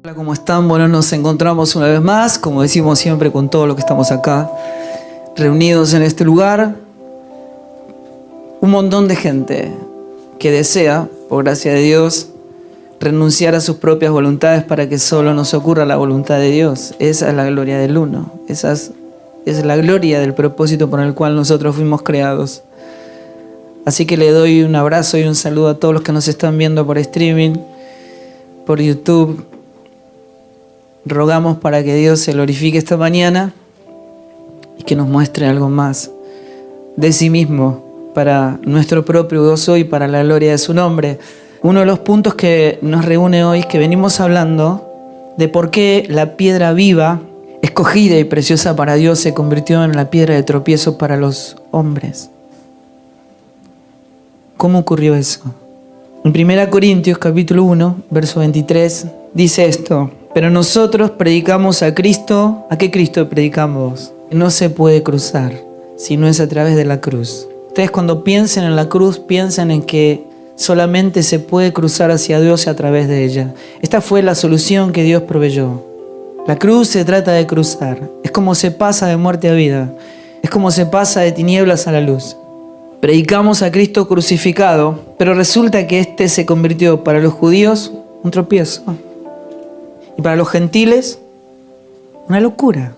Hola, ¿cómo están? Bueno, nos encontramos una vez más, como decimos siempre, con todo lo que estamos acá, reunidos en este lugar. Un montón de gente que desea, por gracia de Dios, renunciar a sus propias voluntades para que solo nos ocurra la voluntad de Dios. Esa es la gloria del uno. Esa es la gloria del propósito por el cual nosotros fuimos creados. Así que le doy un abrazo y un saludo a todos los que nos están viendo por streaming, por YouTube. Rogamos para que Dios se glorifique esta mañana y que nos muestre algo más de sí mismo para nuestro propio gozo y para la gloria de su nombre. Uno de los puntos que nos reúne hoy es que venimos hablando de por qué la piedra viva, escogida y preciosa para Dios, se convirtió en la piedra de tropiezo para los hombres. ¿Cómo ocurrió eso? En 1 Corintios capítulo 1, verso 23, dice esto: pero nosotros predicamos a Cristo. ¿A qué Cristo predicamos? No se puede cruzar si no es a través de la cruz. Ustedes cuando piensen en la cruz, piensan en que solamente se puede cruzar hacia Dios a través de ella. Esta fue la solución que Dios proveyó. La cruz se trata de cruzar. Es como se pasa de muerte a vida. Es como se pasa de tinieblas a la luz. Predicamos a Cristo crucificado, pero resulta que este se convirtió para los judíos un tropiezo. Y para los gentiles, una locura.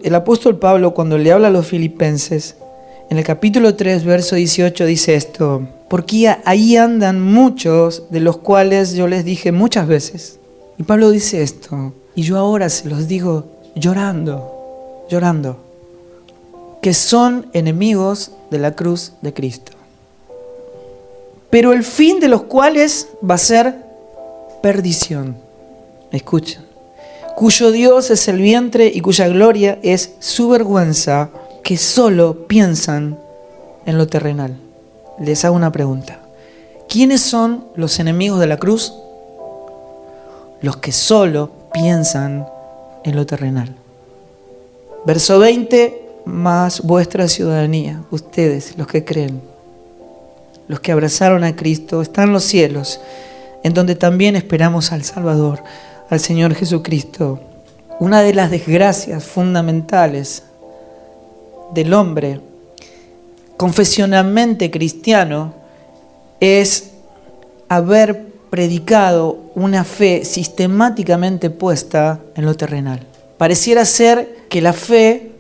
El apóstol Pablo, cuando le habla a los filipenses, en el capítulo 3, verso 18, dice esto: porque ahí andan muchos de los cuales yo les dije muchas veces. Y Pablo dice esto: y yo ahora se los digo llorando, que son enemigos de la cruz de Cristo. Pero el fin de los cuales va a ser perdición. Escuchen. Cuyo Dios es el vientre y cuya gloria es su vergüenza, que solo piensan en lo terrenal. Les hago una pregunta. ¿Quiénes son los enemigos de la cruz? Los que solo piensan en lo terrenal. Verso 20, más vuestra ciudadanía, ustedes, los que creen, los que abrazaron a Cristo, están en los cielos, en donde también esperamos al Salvador, al Señor Jesucristo. Una de las desgracias fundamentales del hombre confesionalmente cristiano es haber predicado una fe sistemáticamente puesta en lo terrenal. Pareciera ser que la fe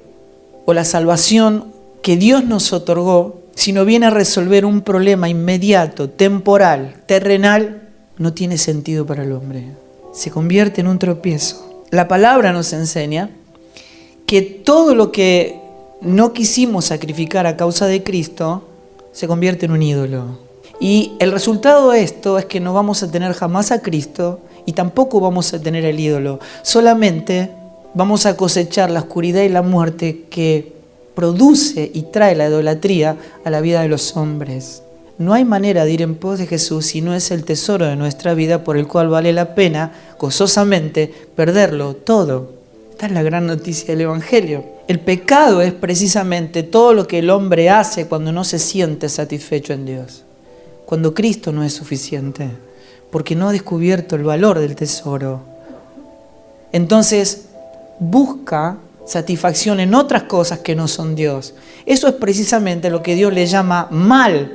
o la salvación que Dios nos otorgó, si no viene a resolver un problema inmediato, temporal, terrenal, no tiene sentido para el hombre. Se convierte en un tropiezo. La palabra nos enseña que todo lo que no quisimos sacrificar a causa de Cristo se convierte en un ídolo. Y el resultado de esto es que no vamos a tener jamás a Cristo y tampoco vamos a tener el ídolo. Solamente vamos a cosechar la oscuridad y la muerte que produce y trae la idolatría a la vida de los hombres. No hay manera de ir en pos de Jesús si no es el tesoro de nuestra vida por el cual vale la pena gozosamente perderlo todo. Esta es la gran noticia del Evangelio. El pecado es precisamente todo lo que el hombre hace cuando no se siente satisfecho en Dios. Cuando Cristo no es suficiente, porque no ha descubierto el valor del tesoro. Entonces busca satisfacción en otras cosas que no son Dios. Eso es precisamente lo que Dios le llama mal.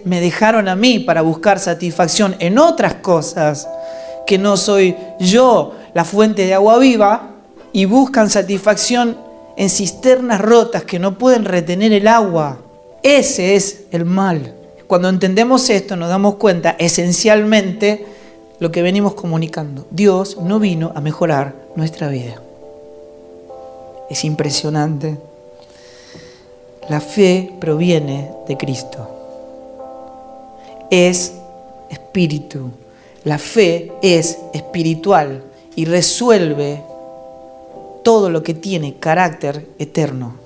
Me dejaron a mí para buscar satisfacción en otras cosas que no soy yo la fuente de agua viva, y buscan satisfacción en cisternas rotas que no pueden retener el agua. Ese es el mal. Cuando entendemos esto nos damos cuenta esencialmente lo que venimos comunicando. Dios no vino a mejorar nuestra vida. Es impresionante. La fe proviene de Cristo. Es espíritu. La fe es espiritual y resuelve todo lo que tiene carácter eterno.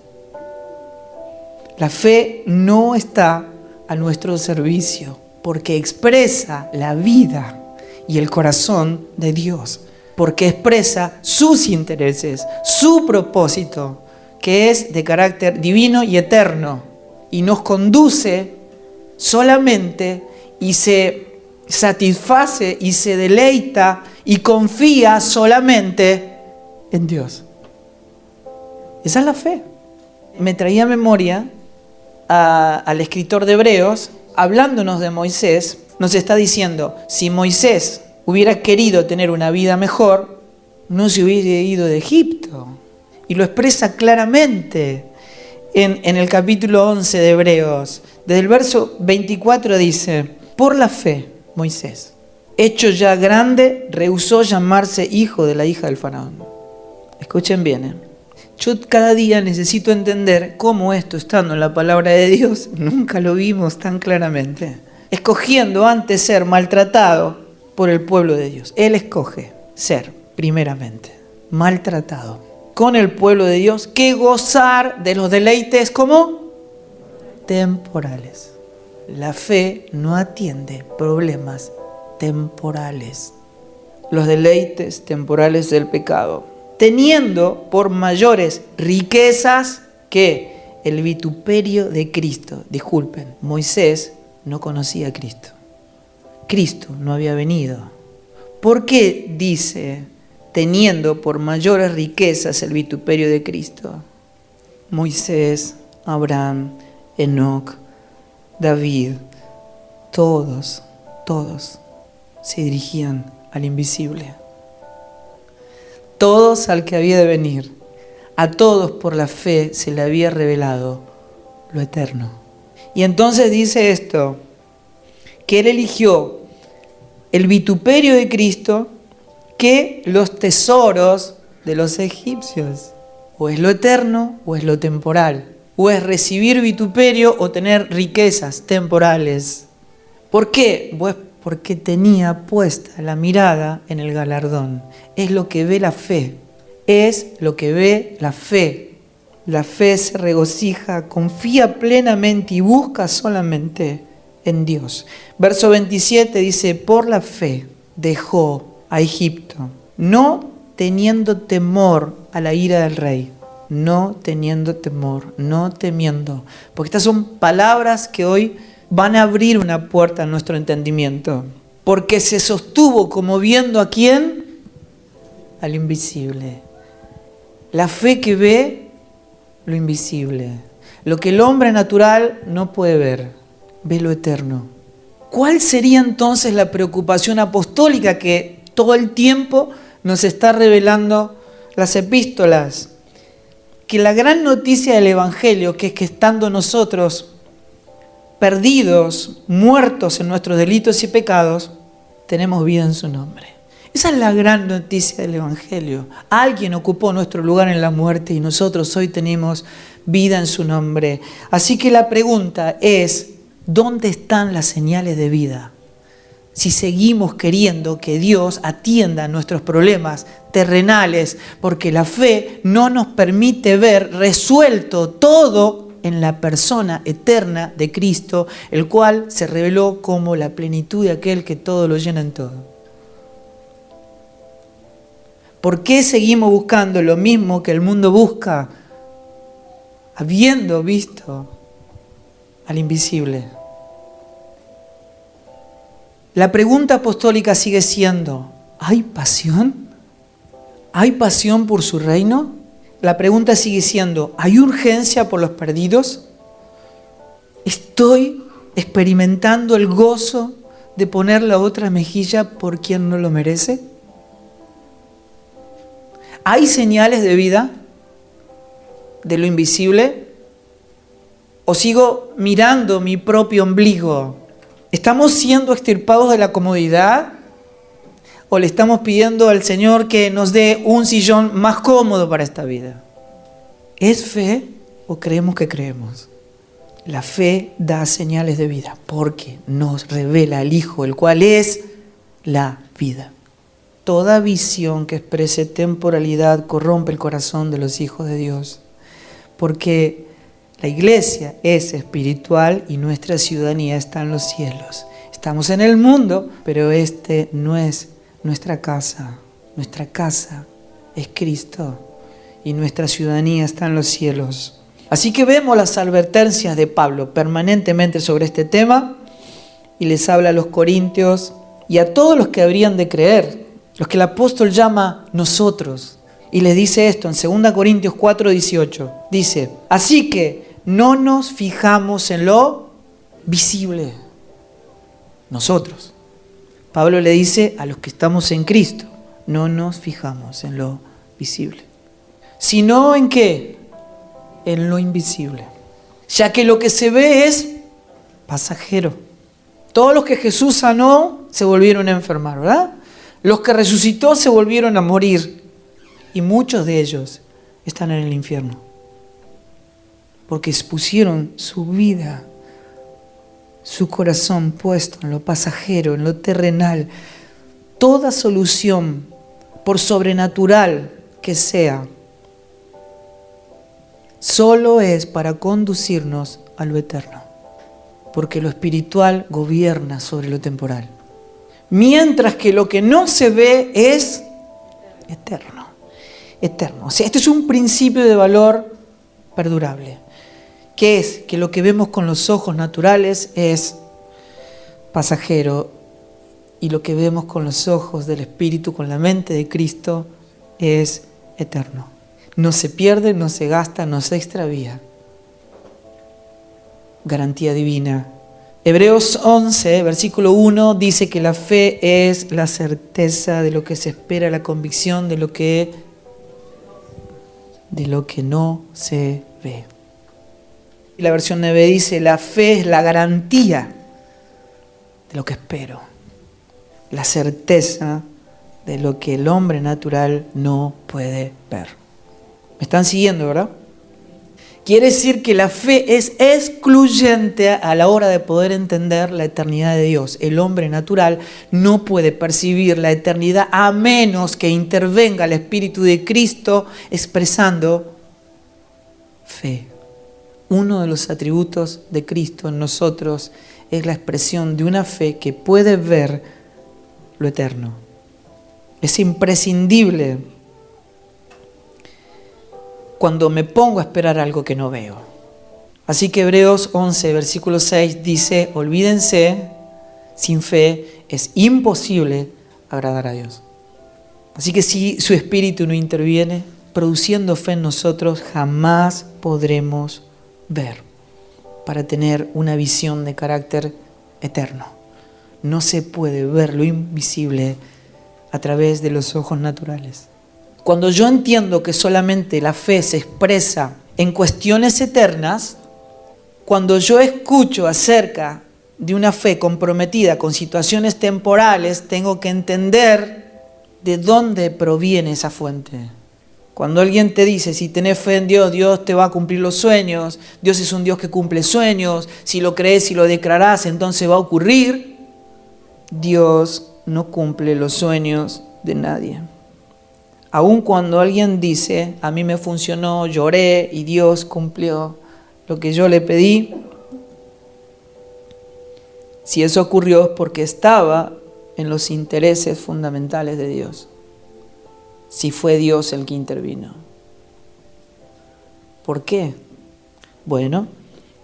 La fe no está a nuestro servicio porque expresa la vida y el corazón de Dios, porque expresa sus intereses, su propósito, que es de carácter divino y eterno, y nos conduce solamente y se satisface y se deleita y confía solamente en Dios. Esa es la fe. Me traía a memoria al escritor de Hebreos, hablándonos de Moisés, nos está diciendo, si Moisés hubiera querido tener una vida mejor, no se hubiera ido de Egipto. Y lo expresa claramente en el capítulo 11 de Hebreos. Desde el verso 24 dice, por la fe, Moisés, hecho ya grande, rehusó llamarse hijo de la hija del faraón. Escuchen bien, Yo cada día necesito entender cómo esto, estando en la palabra de Dios, nunca lo vimos tan claramente. Escogiendo antes ser maltratado por el pueblo de Dios. Él escoge ser, primeramente, maltratado con el pueblo de Dios que gozar de los deleites como temporales. La fe no atiende problemas temporales. Los deleites temporales del pecado. Teniendo por mayores riquezas que el vituperio de Cristo. Disculpen, Moisés no conocía a Cristo. Cristo no había venido. ¿Por qué dice, teniendo por mayores riquezas el vituperio de Cristo? Moisés, Abraham, Enoc, David, todos se dirigían al invisible. Todos al que había de venir. A todos por la fe se le había revelado lo eterno. Y entonces dice esto, que él eligió el vituperio de Cristo que los tesoros de los egipcios. O es lo eterno o es lo temporal. O es recibir vituperio o tener riquezas temporales. ¿Por qué? Pues porque tenía puesta la mirada en el galardón. Es lo que ve la fe. Es lo que ve la fe. La fe se regocija, confía plenamente y busca solamente en Dios. Verso 27 dice, por la fe dejó a Egipto, no teniendo temor a la ira del rey. No teniendo temor, no temiendo. Porque estas son palabras que hoy van a abrir una puerta a nuestro entendimiento. Porque se sostuvo como viendo a quién, al invisible. La fe que ve lo invisible. Lo que el hombre natural no puede ver, ve lo eterno. ¿Cuál sería entonces la preocupación apostólica que todo el tiempo nos está revelando las epístolas? Que la gran noticia del Evangelio, que es que estando nosotros perdidos, muertos en nuestros delitos y pecados, tenemos vida en su nombre. Esa es la gran noticia del Evangelio. Alguien ocupó nuestro lugar en la muerte y nosotros hoy tenemos vida en su nombre. Así que la pregunta es, ¿dónde están las señales de vida? Si seguimos queriendo que Dios atienda nuestros problemas terrenales, porque la fe no nos permite ver resuelto todo en la persona eterna de Cristo, el cual se reveló como la plenitud de aquel que todo lo llena en todo. ¿Por qué seguimos buscando lo mismo que el mundo busca, habiendo visto al invisible? La pregunta apostólica sigue siendo, ¿hay pasión? ¿Hay pasión por su reino? La pregunta sigue siendo, ¿hay urgencia por los perdidos? ¿Estoy experimentando el gozo de poner la otra mejilla por quien no lo merece? ¿Hay señales de vida de lo invisible? ¿O sigo mirando mi propio ombligo? ¿Estamos siendo extirpados de la comodidad? ¿O le estamos pidiendo al Señor que nos dé un sillón más cómodo para esta vida? ¿Es fe o creemos que creemos? La fe da señales de vida porque nos revela el Hijo, el cual es la vida. Toda visión que exprese temporalidad corrompe el corazón de los hijos de Dios. Porque la iglesia es espiritual y nuestra ciudadanía está en los cielos. Estamos en el mundo, pero este no es nuestra casa. Nuestra casa es Cristo y nuestra ciudadanía está en los cielos. Así que vemos las advertencias de Pablo permanentemente sobre este tema y les habla a los corintios y a todos los que habrían de creer, los que el apóstol llama nosotros. Y les dice esto en 2 Corintios 4:18. Dice, así que no nos fijamos en lo visible. Nosotros. Pablo le dice a los que estamos en Cristo, no nos fijamos en lo visible. Sino en ¿qué? En lo invisible. Ya que lo que se ve es pasajero. Todos los que Jesús sanó se volvieron a enfermar, ¿verdad? Los que resucitó se volvieron a morir. Y muchos de ellos están en el infierno. Porque expusieron su vida, su corazón puesto en lo pasajero, en lo terrenal. Toda solución, por sobrenatural que sea, solo es para conducirnos a lo eterno. Porque lo espiritual gobierna sobre lo temporal. Mientras que lo que no se ve es eterno. Eterno. O sea, esto es un principio de valor perdurable. Que es que lo que vemos con los ojos naturales es pasajero. Y lo que vemos con los ojos del Espíritu, con la mente de Cristo, es eterno. No se pierde, no se gasta, no se extravía. Garantía divina. Hebreos 11, versículo 1, dice que la fe es la certeza de lo que se espera, la convicción de lo que no se ve. Y la versión 9 dice, la fe es la garantía de lo que espero, la certeza de lo que el hombre natural no puede ver. ¿Me están siguiendo, verdad? Quiere decir que la fe es excluyente a la hora de poder entender la eternidad de Dios. El hombre natural no puede percibir la eternidad a menos que intervenga el Espíritu de Cristo expresando fe. Uno de los atributos de Cristo en nosotros es la expresión de una fe que puede ver lo eterno. Es imprescindible cuando me pongo a esperar algo que no veo. Así que Hebreos 11, versículo 6 dice, olvídense, sin fe es imposible agradar a Dios. Así que si su Espíritu no interviene, produciendo fe en nosotros, jamás podremos ver para tener una visión de carácter eterno. No se puede ver lo invisible a través de los ojos naturales. Cuando yo entiendo que solamente la fe se expresa en cuestiones eternas, cuando yo escucho acerca de una fe comprometida con situaciones temporales, tengo que entender de dónde proviene esa fuente. Cuando alguien te dice, si tenés fe en Dios, Dios te va a cumplir los sueños, Dios es un Dios que cumple sueños, si lo crees y lo declarás, entonces va a ocurrir. Dios no cumple los sueños de nadie. Aun cuando alguien dice, a mí me funcionó, lloré y Dios cumplió lo que yo le pedí, si eso ocurrió es porque estaba en los intereses fundamentales de Dios. Si fue Dios el que intervino. ¿Por qué? Bueno,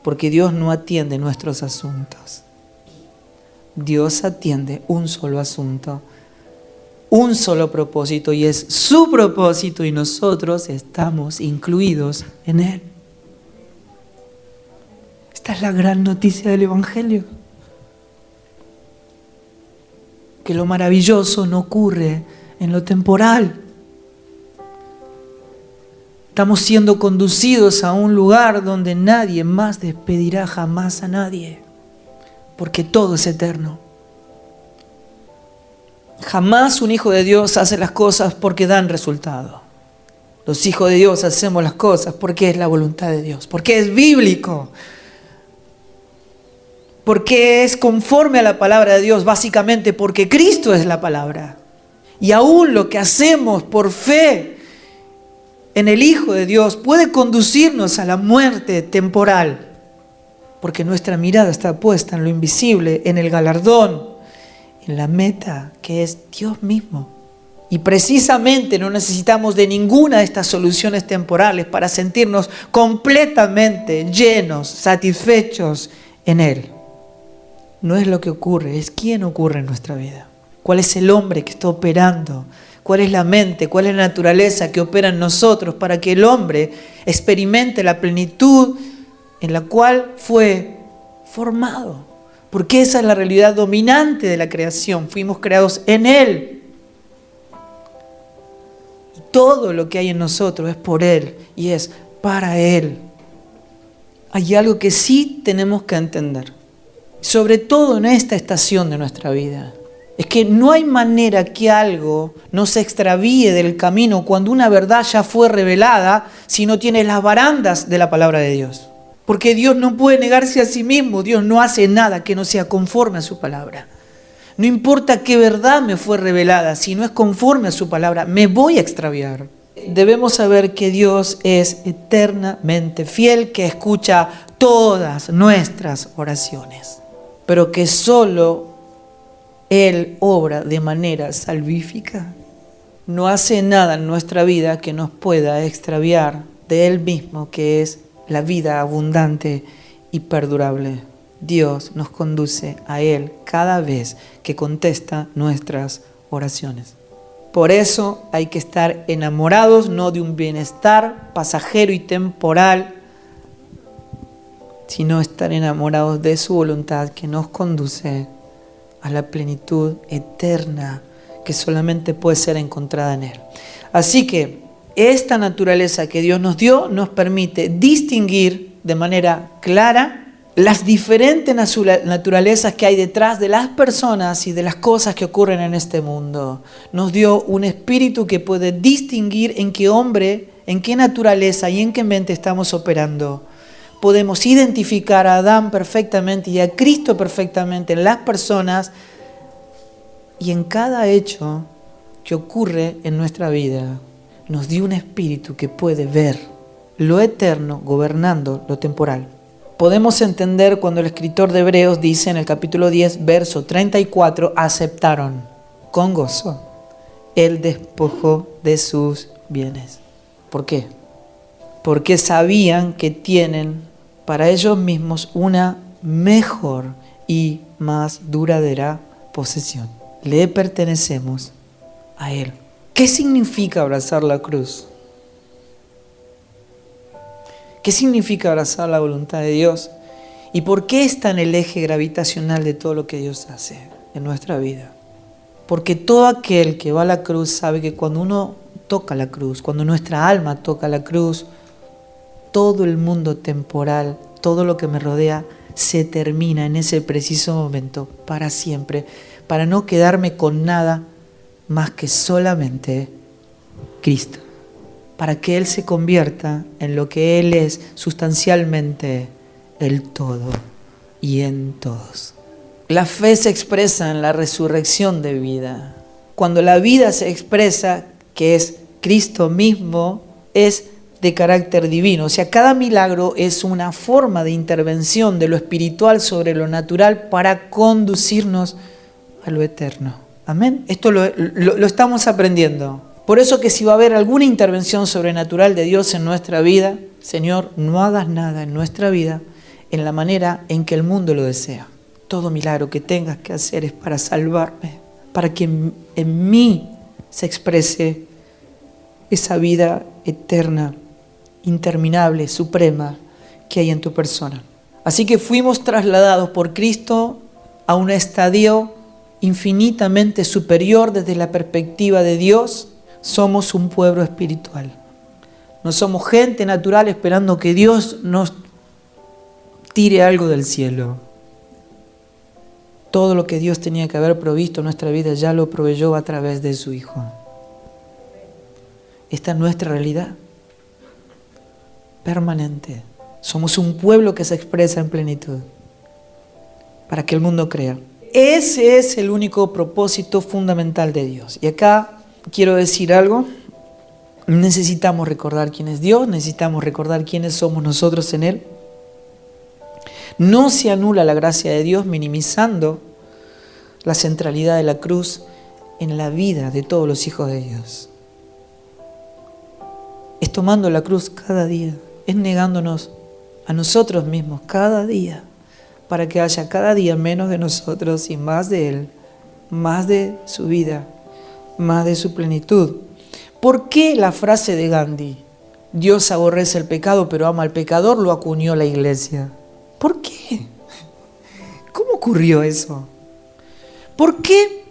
porque Dios no atiende nuestros asuntos. Dios atiende un solo asunto, un solo propósito, y es su propósito, y nosotros estamos incluidos en él. Esta es la gran noticia del Evangelio. Que lo maravilloso no ocurre en lo temporal. Estamos siendo conducidos a un lugar donde nadie más despedirá jamás a nadie, porque todo es eterno. Jamás un hijo de Dios hace las cosas porque dan resultado. Los hijos de Dios hacemos las cosas porque es la voluntad de Dios, porque es bíblico, porque es conforme a la palabra de Dios, básicamente porque Cristo es la palabra. Y aún lo que hacemos por fe en el Hijo de Dios puede conducirnos a la muerte temporal, porque nuestra mirada está puesta en lo invisible, en el galardón, en la meta que es Dios mismo. Y precisamente no necesitamos de ninguna de estas soluciones temporales para sentirnos completamente llenos, satisfechos en Él. No es lo que ocurre, es quién ocurre en nuestra vida. cuál es el hombre que está operando, cuál es la mente, cuál es la naturaleza que opera en nosotros para que el hombre experimente la plenitud en la cual fue formado. Porque esa es la realidad dominante de la creación. Fuimos creados en Él. Y todo lo que hay en nosotros es por Él y es para Él. Hay algo que sí tenemos que entender, sobre todo en esta estación de nuestra vida. Es que no hay manera que algo no se extravíe del camino cuando una verdad ya fue revelada si no tiene las barandas de la palabra de Dios. Porque Dios no puede negarse a sí mismo. Dios no hace nada que no sea conforme a su palabra. No importa qué verdad me fue revelada, si no es conforme a su palabra, me voy a extraviar. Debemos saber que Dios es eternamente fiel, que escucha todas nuestras oraciones, pero que solo Él obra de manera salvífica. No hace nada en nuestra vida que nos pueda extraviar de Él mismo, que es la vida abundante y perdurable. Dios nos conduce a Él cada vez que contesta nuestras oraciones. Por eso hay que estar enamorados no de un bienestar pasajero y temporal, sino estar enamorados de su voluntad que nos conduce a la plenitud eterna que solamente puede ser encontrada en Él. Así que esta naturaleza que Dios nos dio nos permite distinguir de manera clara las diferentes naturalezas que hay detrás de las personas y de las cosas que ocurren en este mundo. Nos dio un espíritu que puede distinguir en qué hombre, en qué naturaleza y en qué mente estamos operando. Podemos identificar a Adán perfectamente y a Cristo perfectamente en las personas y en cada hecho que ocurre en nuestra vida. Nos dio un espíritu que puede ver lo eterno gobernando lo temporal. Podemos entender cuando el escritor de Hebreos dice en el capítulo 10, verso 34, aceptaron con gozo el despojo de sus bienes. ¿Por qué? Porque sabían que tienen para ellos mismos una mejor y más duradera posesión. Le pertenecemos a Él. ¿Qué significa abrazar la cruz? ¿Qué significa abrazar la voluntad de Dios? ¿Y por qué está en el eje gravitacional de todo lo que Dios hace en nuestra vida? Porque todo aquel que va a la cruz sabe que cuando uno toca la cruz, cuando nuestra alma toca la cruz, todo el mundo temporal, todo lo que me rodea, se termina en ese preciso momento para siempre, para no quedarme con nada más que solamente Cristo, para que Él se convierta en lo que Él es sustancialmente, el todo y en todos. La fe se expresa en la resurrección de vida. Cuando la vida se expresa, que es Cristo mismo, es de carácter divino. O sea, cada milagro es una forma de intervención de lo espiritual sobre lo natural para conducirnos a lo eterno. Amén. Esto lo estamos aprendiendo. Por eso que si va a haber alguna intervención sobrenatural de Dios en nuestra vida, Señor, no hagas nada en nuestra vida en la manera en que el mundo lo desea. Todo milagro que tengas que hacer es para salvarme, para que en mí se exprese esa vida eterna, interminable, suprema que hay en tu persona. Así que fuimos trasladados por Cristo a un estadio infinitamente superior desde la perspectiva de Dios. Somos un pueblo espiritual. No somos gente natural esperando que Dios nos tire algo del cielo. Todo lo que Dios tenía que haber provisto en nuestra vida ya lo proveyó a través de su Hijo. Esta es nuestra realidad permanente. Somos un pueblo que se expresa en plenitud para que el mundo crea. Ese es el único propósito fundamental de Dios. Y acá quiero decir algo. Necesitamos recordar quién es Dios, necesitamos recordar quiénes somos nosotros en Él. No se anula la gracia de Dios minimizando la centralidad de la cruz en la vida de todos los hijos de Dios. Es tomando la cruz cada día, es negándonos a nosotros mismos cada día, para que haya cada día menos de nosotros y más de Él más de su vida, más de su plenitud. ¿Por qué la frase de Gandhi, Dios aborrece el pecado pero ama al pecador, lo acuñó la iglesia? ¿Por qué? ¿Cómo ocurrió eso? ¿Por qué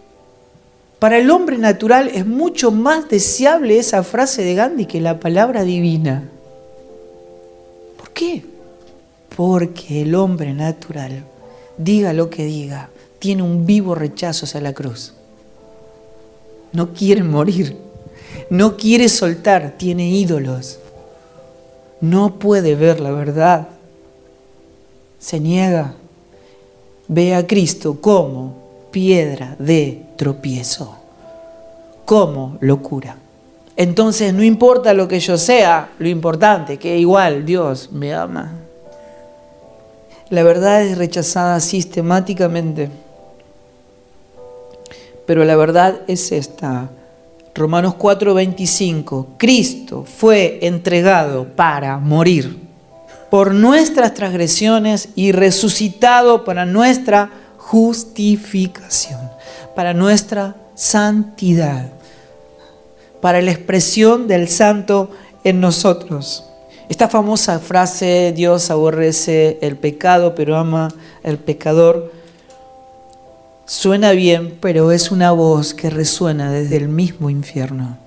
para el hombre natural es mucho más deseable esa frase de Gandhi que la palabra divina? ¿Por qué? Porque el hombre natural, diga lo que diga, tiene un vivo rechazo hacia la cruz. No quiere morir, no quiere soltar, tiene ídolos. No puede ver la verdad, se niega. Ve a Cristo como piedra de tropiezo, como locura. Entonces no importa lo que yo sea, lo importante que igual Dios me ama. La verdad es rechazada sistemáticamente, pero la verdad es esta. Romanos 4:25, Cristo fue entregado para morir por nuestras transgresiones y resucitado para nuestra justificación, para nuestra santidad, para la expresión del santo en nosotros. Esta famosa frase, Dios aborrece el pecado pero ama al pecador, suena bien, pero es una voz que resuena desde el mismo infierno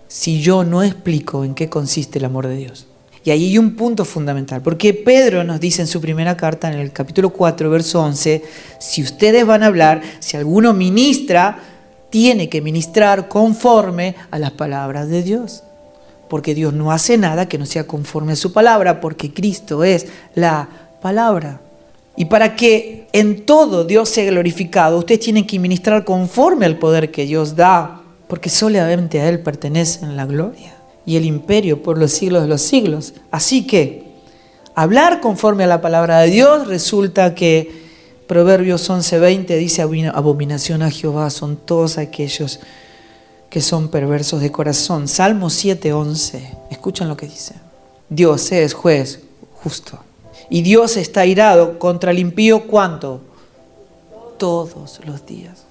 si yo no explico en qué consiste el amor de Dios. Y ahí hay un punto fundamental, porque Pedro nos dice en su primera carta, en el capítulo 4, verso 11, si ustedes van a hablar, si alguno ministra, tiene que ministrar conforme a las palabras de Dios. Porque Dios no hace nada que no sea conforme a su palabra, porque Cristo es la palabra. Y para que en todo Dios sea glorificado, ustedes tienen que ministrar conforme al poder que Dios da, porque solamente a Él pertenecen la gloria y el imperio por los siglos de los siglos. Así que hablar conforme a la palabra de Dios resulta que Proverbios 11:20 dice: abominación a Jehová son todos aquellos que son perversos de corazón. Salmo 7:11, escuchen lo que dice. Dios es juez justo. Y Dios está airado contra el impío, ¿cuánto? Todos los días.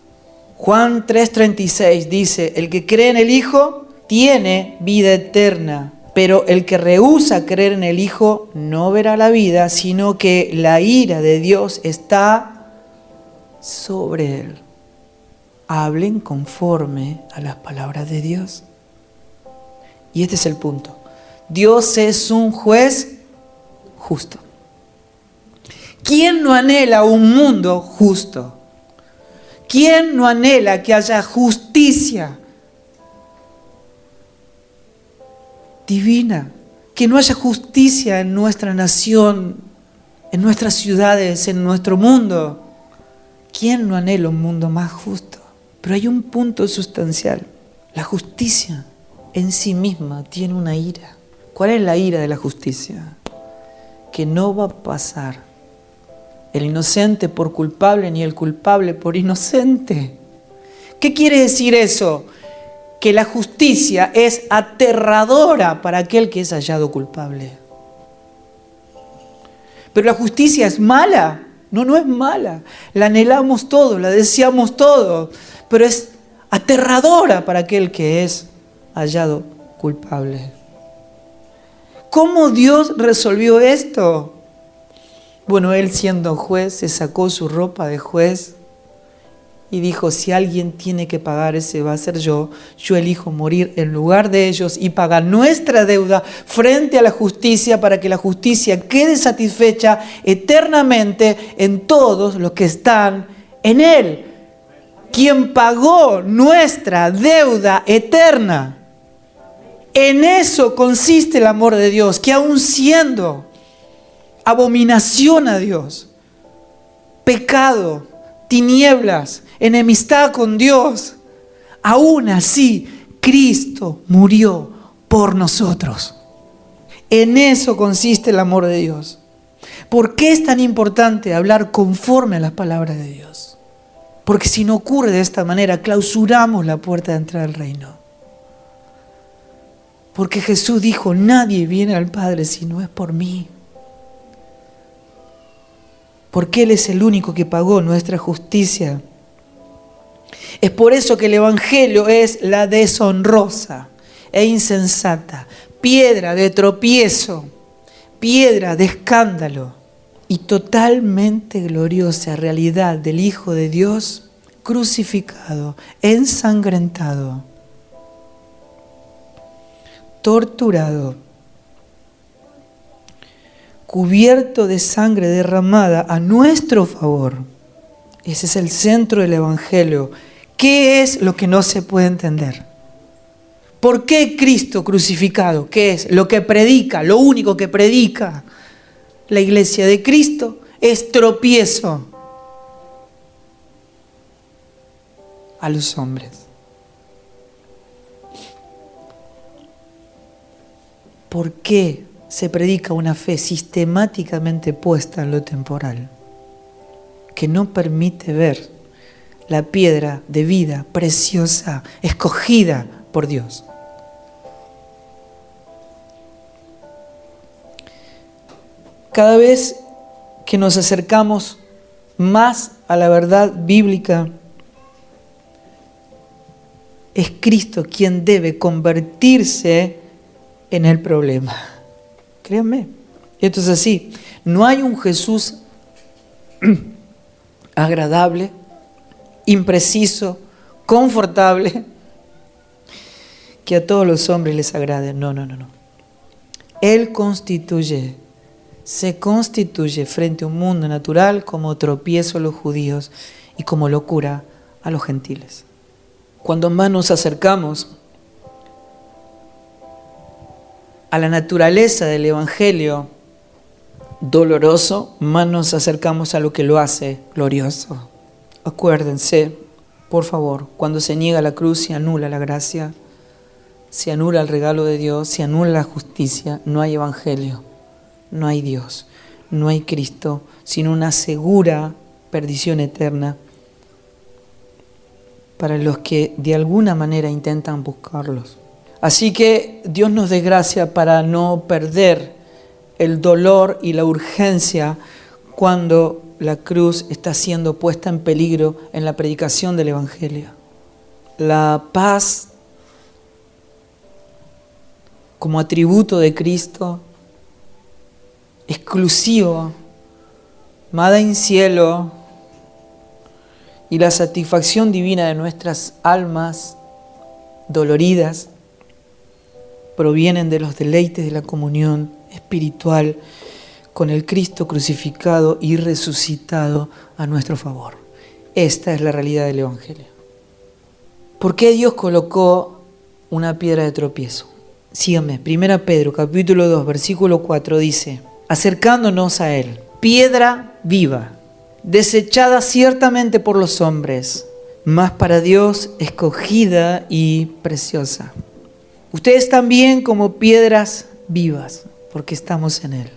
Juan 3:36 dice: el que cree en el Hijo tiene vida eterna, pero el que rehúsa creer en el Hijo no verá la vida, sino que la ira de Dios está sobre él. Hablen conforme a las palabras de Dios. Y este es el punto. Dios es un juez justo. ¿Quién no anhela un mundo justo? ¿Quién no anhela que haya justicia divina? Que no haya justicia en nuestra nación, en nuestras ciudades, en nuestro mundo. ¿Quién no anhela un mundo más justo? Pero hay un punto sustancial. La justicia en sí misma tiene una ira. ¿Cuál es la ira de la justicia? Que no va a pasar el inocente por culpable ni el culpable por inocente. ¿Qué quiere decir eso? Que la justicia es aterradora para aquel que es hallado culpable. Pero la justicia es mala. No, no es mala. La anhelamos todo, la deseamos todo, pero es aterradora para aquel que es hallado culpable. ¿Cómo Dios resolvió esto? Bueno, Él siendo juez se sacó su ropa de juez y dijo: si alguien tiene que pagar, ese va a ser yo. Yo elijo morir en lugar de ellos y pagar nuestra deuda frente a la justicia, para que la justicia quede satisfecha eternamente en todos los que están en Él. Quien pagó nuestra deuda eterna. En eso consiste el amor de Dios, que aun siendo abominación a Dios, pecado, tinieblas, enemistad con Dios, aún así Cristo murió por nosotros. En eso consiste el amor de Dios. ¿Por qué es tan importante hablar conforme a las palabras de Dios? Porque si no ocurre de esta manera, clausuramos la puerta de entrada al reino. Porque Jesús dijo: nadie viene al Padre si no es por mí. Porque Él es el único que pagó nuestra justicia. Es por eso que el Evangelio es la deshonrosa e insensata, piedra de tropiezo, piedra de escándalo y totalmente gloriosa realidad del Hijo de Dios crucificado, ensangrentado, torturado, cubierto de sangre derramada a nuestro favor. Ese es el centro del Evangelio. ¿Qué es lo que no se puede entender? ¿Por qué Cristo crucificado? ¿Qué es? Lo que predica, lo único que predica la iglesia de Cristo es tropiezo a los hombres. ¿Por qué se predica una fe sistemáticamente puesta en lo temporal, que no permite ver la piedra de vida preciosa, escogida por Dios? Cada vez que nos acercamos más a la verdad bíblica, es Cristo quien debe convertirse en el problema. Créanme, esto es así. No hay un Jesús agradable, impreciso, confortable, que a todos los hombres les agrade. No. Él se constituye frente a un mundo natural como tropiezo a los judíos y como locura a los gentiles. Cuando más nos acercamos a la naturaleza del Evangelio doloroso, más nos acercamos a lo que lo hace glorioso. Acuérdense, por favor, cuando se niega la cruz se anula la gracia, se anula el regalo de Dios, se anula la justicia, no hay Evangelio, no hay Dios, no hay Cristo, sino una segura perdición eterna para los que de alguna manera intentan buscarlos. Así que Dios nos dé gracia para no perder el dolor y la urgencia cuando la cruz está siendo puesta en peligro en la predicación del Evangelio. La paz como atributo de Cristo, exclusivo, mada en cielo, y la satisfacción divina de nuestras almas doloridas provienen de los deleites de la comunión espiritual con el Cristo crucificado y resucitado a nuestro favor. Esta es la realidad del Evangelio. ¿Por qué Dios colocó una piedra de tropiezo? Síganme, 1 Pedro capítulo 2, versículo 4 dice: acercándonos a Él, piedra viva, desechada ciertamente por los hombres, mas para Dios escogida y preciosa. Ustedes también como piedras vivas, porque estamos en Él.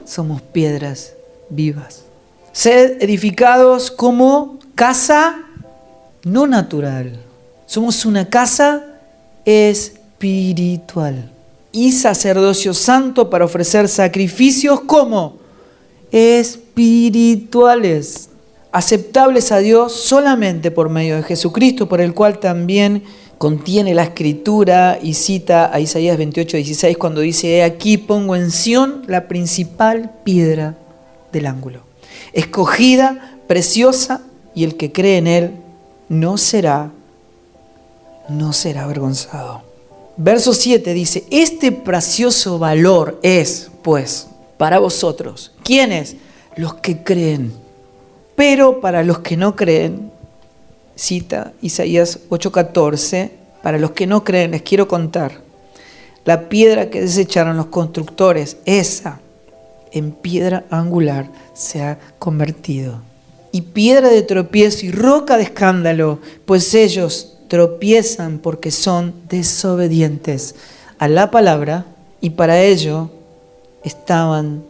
Somos piedras vivas. Sed edificados como casa no natural. Somos una casa espiritual. Y sacerdocio santo para ofrecer sacrificios como espirituales, aceptables a Dios solamente por medio de Jesucristo, por el cual también contiene la Escritura y cita a Isaías 28:16 cuando dice: he aquí pongo en Sión la principal piedra del ángulo, escogida, preciosa, y el que cree en Él no será avergonzado. Verso 7 dice: este precioso valor es, pues, para vosotros. ¿Quiénes? Los que creen. Pero para los que no creen, cita Isaías 8:14, para los que no creen les quiero contar, la piedra que desecharon los constructores, esa en piedra angular se ha convertido. Y piedra de tropiezo y roca de escándalo, pues ellos tropiezan porque son desobedientes a la palabra y para ello estaban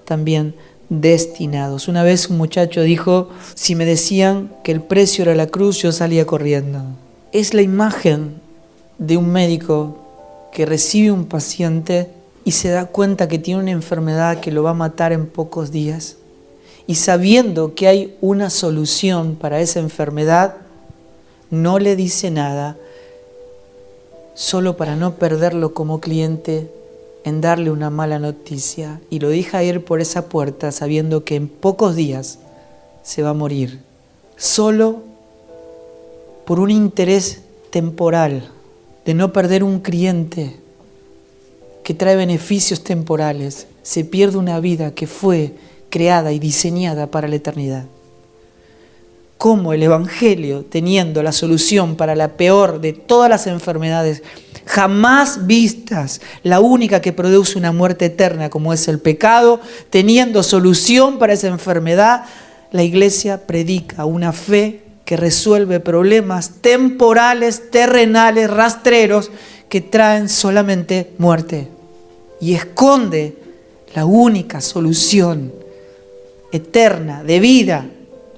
también destinados. Una vez un muchacho dijo: si me decían que el precio era la cruz, yo salía corriendo. Es la imagen de un médico que recibe un paciente y se da cuenta que tiene una enfermedad que lo va a matar en pocos días, y sabiendo que hay una solución para esa enfermedad, no le dice nada, solo para no perderlo como cliente en darle una mala noticia, y lo deja ir por esa puerta sabiendo que en pocos días se va a morir, solo por un interés temporal de no perder un cliente que trae beneficios temporales. Se pierde una vida que fue creada y diseñada para la eternidad. Cómo el Evangelio, teniendo la solución para la peor de todas las enfermedades jamás vistas, la única que produce una muerte eterna como es el pecado, teniendo solución para esa enfermedad, la Iglesia predica una fe que resuelve problemas temporales, terrenales, rastreros, que traen solamente muerte, y esconde la única solución eterna de vida.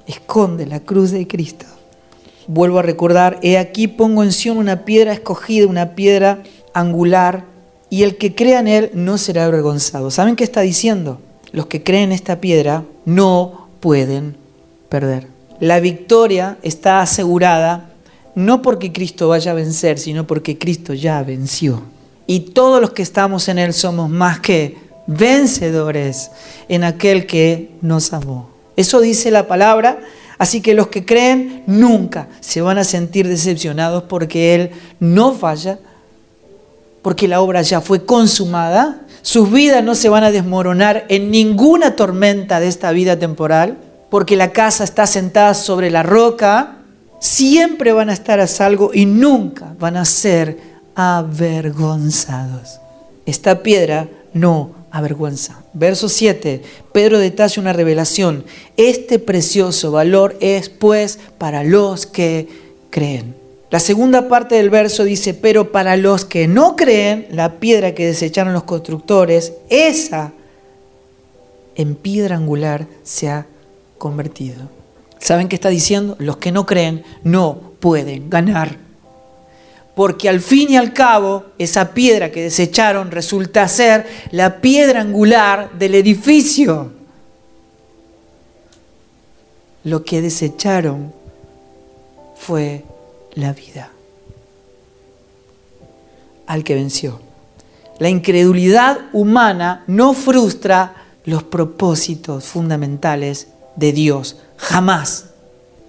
Esconde la cruz de Cristo. Vuelvo a recordar, he aquí pongo en Sión una piedra escogida, una piedra angular, y el que crea en él no será avergonzado. ¿Saben qué está diciendo? Los que creen en esta piedra no pueden perder. La victoria está asegurada no porque Cristo vaya a vencer, sino porque Cristo ya venció. Y todos los que estamos en él somos más que vencedores en aquel que nos amó. Eso dice la palabra, así que los que creen nunca se van a sentir decepcionados porque Él no falla, porque la obra ya fue consumada. Sus vidas no se van a desmoronar en ninguna tormenta de esta vida temporal, porque la casa está sentada sobre la roca. Siempre van a estar a salvo y nunca van a ser avergonzados. Esta piedra no avergüenza. Verso 7, Pedro detalla una revelación. Este precioso valor es pues para los que creen. La segunda parte del verso dice, pero para los que no creen, la piedra que desecharon los constructores, esa en piedra angular se ha convertido. ¿Saben qué está diciendo? Los que no creen no pueden ganar. Porque al fin y al cabo, esa piedra que desecharon resulta ser la piedra angular del edificio. Lo que desecharon fue la vida al que venció. La incredulidad humana no frustra los propósitos fundamentales de Dios, jamás.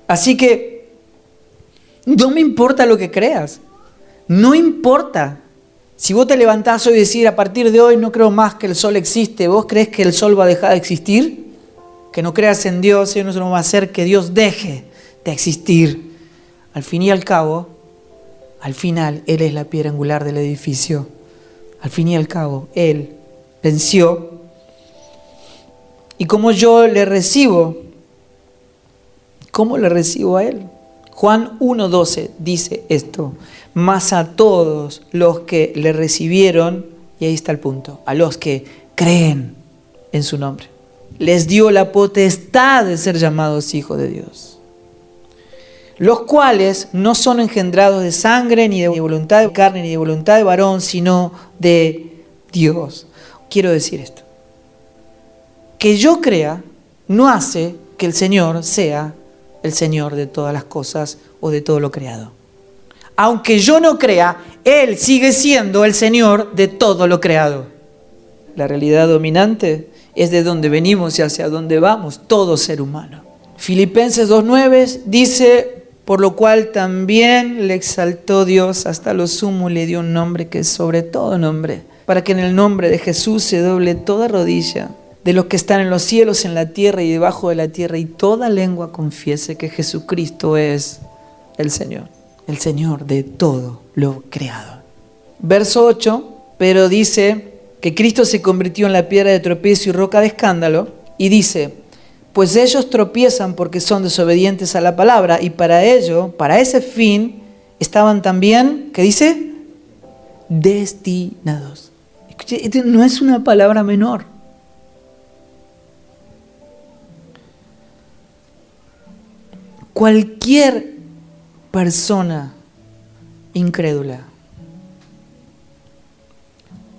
Así que no me importa lo que creas. No importa. Si vos te levantás hoy y decís, a partir de hoy no creo más que el sol existe, ¿vos crees que el sol va a dejar de existir? Que no creas en Dios, eso no va a hacer que Dios deje de existir. Al fin y al cabo, al final, Él es la piedra angular del edificio. Al fin y al cabo, Él venció. ¿Y cómo yo le recibo? ¿Cómo le recibo a Él? Juan 1:12 dice esto, mas a todos los que le recibieron, y ahí está el punto, a los que creen en su nombre, les dio la potestad de ser llamados hijos de Dios, los cuales no son engendrados de sangre, ni de voluntad de carne, ni de voluntad de varón, sino de Dios. Quiero decir esto, que yo crea no hace que el Señor sea el Señor de todas las cosas o de todo lo creado. Aunque yo no crea, Él sigue siendo el Señor de todo lo creado. La realidad dominante es de donde venimos y hacia dónde vamos, todo ser humano. Filipenses 2:9 dice, por lo cual también le exaltó Dios hasta lo sumo y le dio un nombre que es sobre todo nombre, para que en el nombre de Jesús se doble toda rodilla, de los que están en los cielos, en la tierra y debajo de la tierra, y toda lengua confiese que Jesucristo es el Señor de todo lo creado. Verso 8, pero dice que Cristo se convirtió en la piedra de tropiezo y roca de escándalo, y dice, pues ellos tropiezan porque son desobedientes a la palabra, y para ello, para ese fin, estaban también, ¿qué dice? Destinados. Escuche, esto no es una palabra menor. Cualquier persona incrédula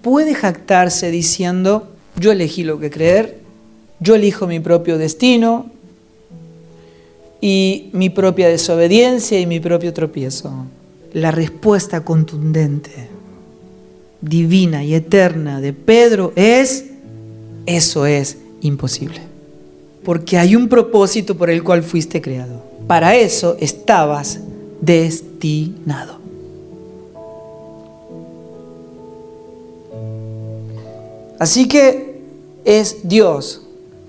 puede jactarse diciendo, yo elegí lo que creer, yo elijo mi propio destino, y mi propia desobediencia y mi propio tropiezo. La respuesta contundente, divina y eterna de Pedro es: eso es imposible. Porque hay un propósito por el cual fuiste creado. Para eso estabas destinado. Así que es Dios,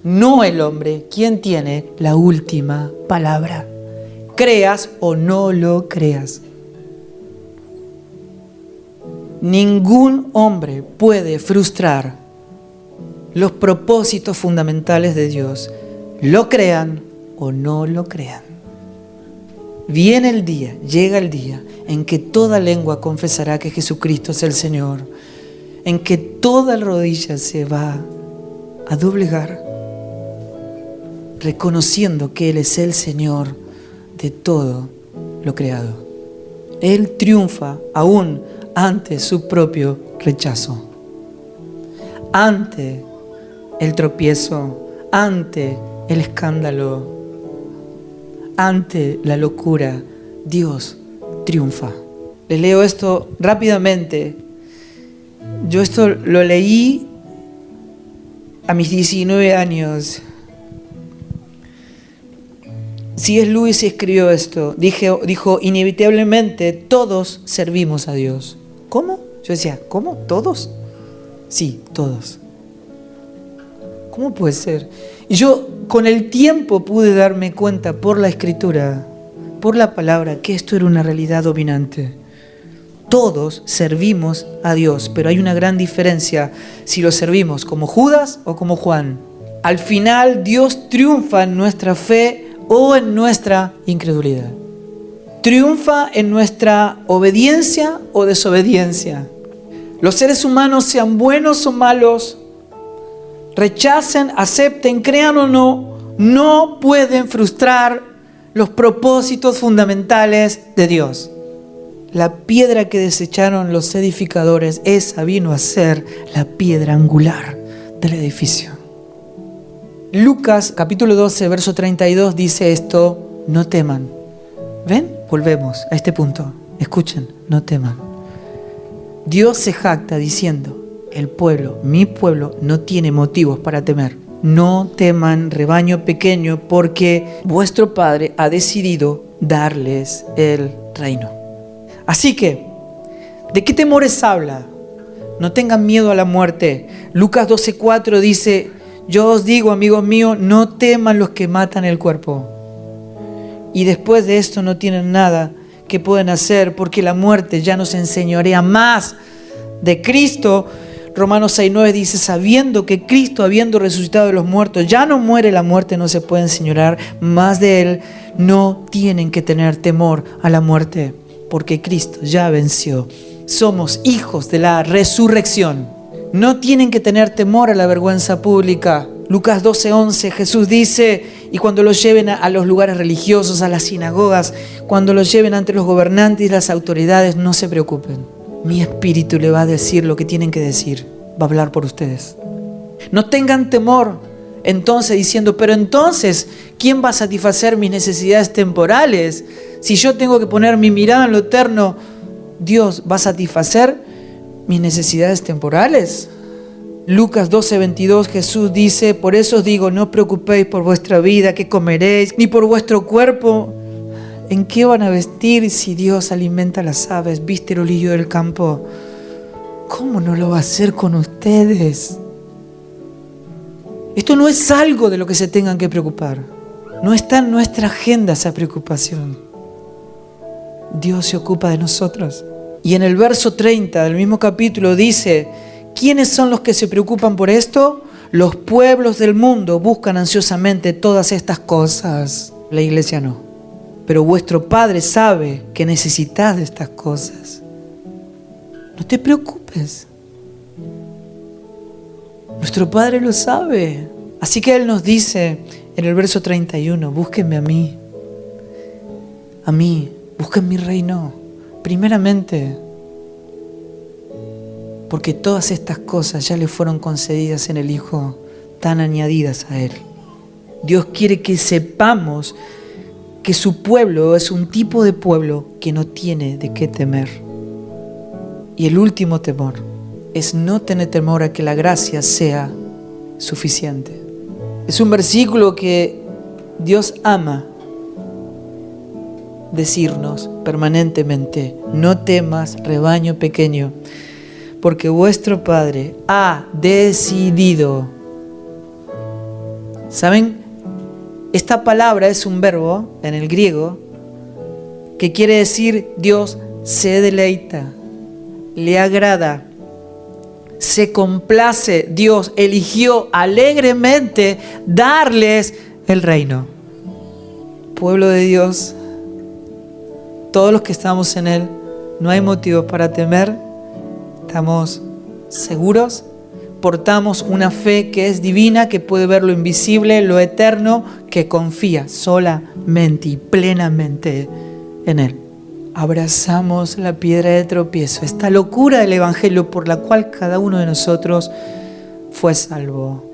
no el hombre, quien tiene la última palabra. Creas o no lo creas. Ningún hombre puede frustrar los propósitos fundamentales de Dios, lo crean o no lo crean. Viene el día, llega el día en que toda lengua confesará que Jesucristo es el Señor, en que toda rodilla se va a doblegar, reconociendo que Él es el Señor de todo lo creado. Él triunfa aún ante su propio rechazo, ante el tropiezo, ante el escándalo, ante la locura. Dios triunfa. Les leo esto rápidamente. Yo esto lo leí a mis 19 años. C.S. Lewis escribió esto. Dijo, inevitablemente todos servimos a Dios. ¿Cómo? Yo decía, ¿cómo? ¿Todos? Sí, todos. ¿Cómo puede ser? Y yo con el tiempo pude darme cuenta por la Escritura, por la palabra, que esto era una realidad dominante. Todos servimos a Dios, pero hay una gran diferencia si lo servimos como Judas o como Juan. Al final Dios triunfa en nuestra fe o en nuestra incredulidad. Triunfa en nuestra obediencia o desobediencia. Los seres humanos, sean buenos o malos, rechacen, acepten, crean o no, no pueden frustrar los propósitos fundamentales de Dios. La piedra que desecharon los edificadores, esa vino a ser la piedra angular del edificio. Lucas capítulo 12, verso 32 dice esto: no teman. ¿Ven? Volvemos a este punto. Escuchen, no teman. Dios se jacta diciendo: el pueblo, mi pueblo, no tiene motivos para temer. No teman, rebaño pequeño, porque vuestro Padre ha decidido darles el reino. Así que, ¿de qué temores habla? No tengan miedo a la muerte. Lucas 12:4 dice: yo os digo, amigos míos, no teman los que matan el cuerpo. Y después de esto no tienen nada que pueden hacer, porque la muerte ya no se enseñorea más de Cristo. Romanos 6:9 dice: sabiendo que Cristo, habiendo resucitado de los muertos, ya no muere, la muerte no se puede enseñorear más de Él. No tienen que tener temor a la muerte, porque Cristo ya venció. Somos hijos de la resurrección. No tienen que tener temor a la vergüenza pública. Lucas 12:11, Jesús dice: y cuando los lleven a los lugares religiosos, a las sinagogas, cuando los lleven ante los gobernantes y las autoridades, no se preocupen. Mi espíritu le va a decir lo que tienen que decir. Va a hablar por ustedes. No tengan temor. Entonces diciendo: pero entonces, ¿quién va a satisfacer mis necesidades temporales? Si yo tengo que poner mi mirada en lo eterno, ¿Dios va a satisfacer mis necesidades temporales? Lucas 12:22, Jesús dice: por eso os digo, no os preocupéis por vuestra vida, qué comeréis, ni por vuestro cuerpo, en qué van a vestir. Si Dios alimenta a las aves, viste el lilio del campo, ¿cómo no lo va a hacer con ustedes? Esto no es algo de lo que se tengan que preocupar. No está en nuestra agenda esa preocupación. Dios se ocupa de nosotros. Y en el verso 30 del mismo capítulo dice: ¿quiénes son los que se preocupan por esto? Los pueblos del mundo buscan ansiosamente todas estas cosas. La iglesia no. Pero vuestro Padre sabe que necesitas de estas cosas. No te preocupes. Nuestro Padre lo sabe. Así que Él nos dice en el verso 31, búsquenme a mí. A mí, busquen mi reino. Primeramente, porque todas estas cosas ya le fueron concedidas en el Hijo, tan añadidas a Él. Dios quiere que sepamos que su pueblo es un tipo de pueblo que no tiene de qué temer. Y el último temor es no tener temor a que la gracia sea suficiente. Es un versículo que Dios ama decirnos permanentemente: no temas, rebaño pequeño, porque vuestro Padre ha decidido. ¿Saben? Esta palabra es un verbo en el griego que quiere decir Dios se deleita, le agrada, se complace. Dios eligió alegremente darles el reino. Pueblo de Dios, todos los que estamos en Él, no hay motivo para temer. Estamos seguros, portamos una fe que es divina, que puede ver lo invisible, lo eterno, que confía solamente y plenamente en Él. Abrazamos la piedra de tropiezo, esta locura del Evangelio por la cual cada uno de nosotros fue salvo.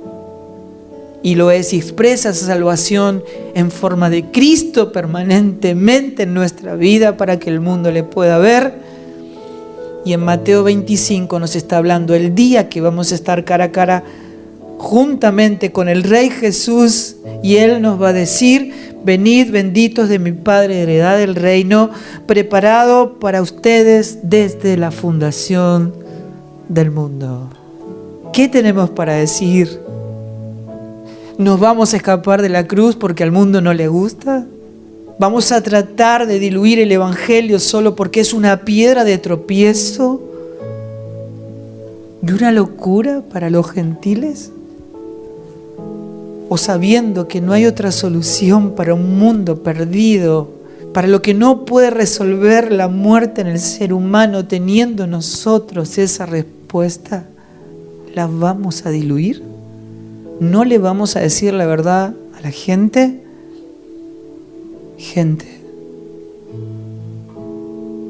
Y lo es y expresa esa salvación en forma de Cristo permanentemente en nuestra vida para que el mundo le pueda ver. Y en Mateo 25 nos está hablando el día que vamos a estar cara a cara juntamente con el Rey Jesús, y Él nos va a decir: venid benditos de mi Padre, heredad del reino preparado para ustedes desde la fundación del mundo. ¿Qué tenemos para decir? ¿Nos vamos a escapar de la cruz porque al mundo no le gusta? ¿Vamos a tratar de diluir el Evangelio solo porque es una piedra de tropiezo y una locura para los gentiles? ¿O sabiendo que no hay otra solución para un mundo perdido, para lo que no puede resolver la muerte en el ser humano, teniendo nosotros esa respuesta, la vamos a diluir? ¿No le vamos a decir la verdad a la gente? Gente,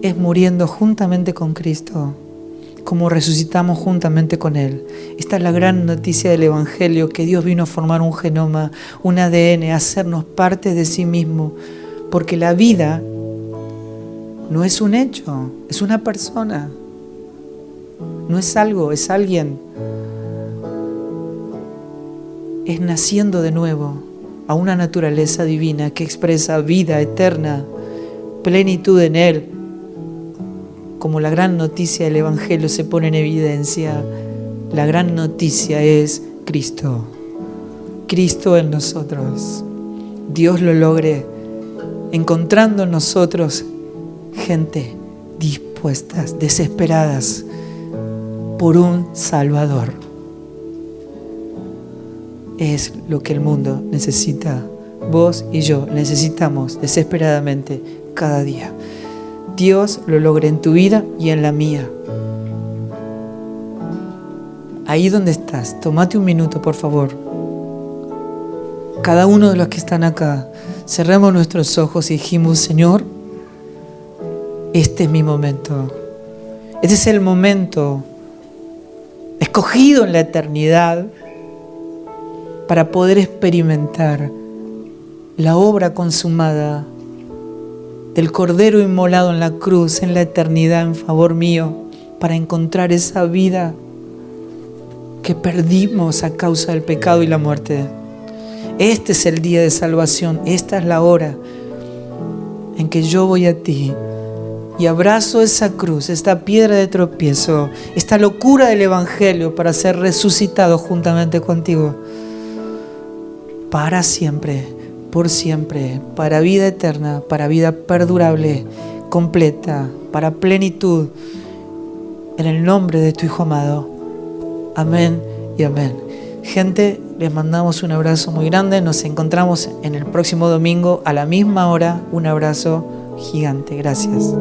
es muriendo juntamente con Cristo como resucitamos juntamente con Él. Esta es la gran noticia del Evangelio, que Dios vino a formar un genoma, un ADN, a hacernos parte de sí mismo, porque la vida no es un hecho, es una persona, no es algo, es alguien. Es naciendo de nuevo a una naturaleza divina que expresa vida eterna, plenitud en Él. Como la gran noticia del Evangelio se pone en evidencia, la gran noticia es Cristo. Cristo en nosotros. Dios lo logre encontrando en nosotros gente dispuestas, desesperadas por un Salvador. Es lo que el mundo necesita. Vos y yo necesitamos desesperadamente cada día. Dios lo logre en tu vida y en la mía. Ahí donde estás, tómate un minuto, por favor. Cada uno de los que están acá, cerremos nuestros ojos y dijimos: Señor, este es mi momento. Este es el momento escogido en la eternidad para poder experimentar la obra consumada del Cordero inmolado en la cruz, en la eternidad, en favor mío, para encontrar esa vida que perdimos a causa del pecado y la muerte. Este es el día de salvación, esta es la hora en que yo voy a ti y abrazo esa cruz, esta piedra de tropiezo, esta locura del Evangelio para ser resucitado juntamente contigo para siempre, por siempre, para vida eterna, para vida perdurable, completa, para plenitud, en el nombre de tu Hijo amado. Amén y amén. Gente, les mandamos un abrazo muy grande. Nos encontramos en el próximo domingo a la misma hora. Un abrazo gigante. Gracias.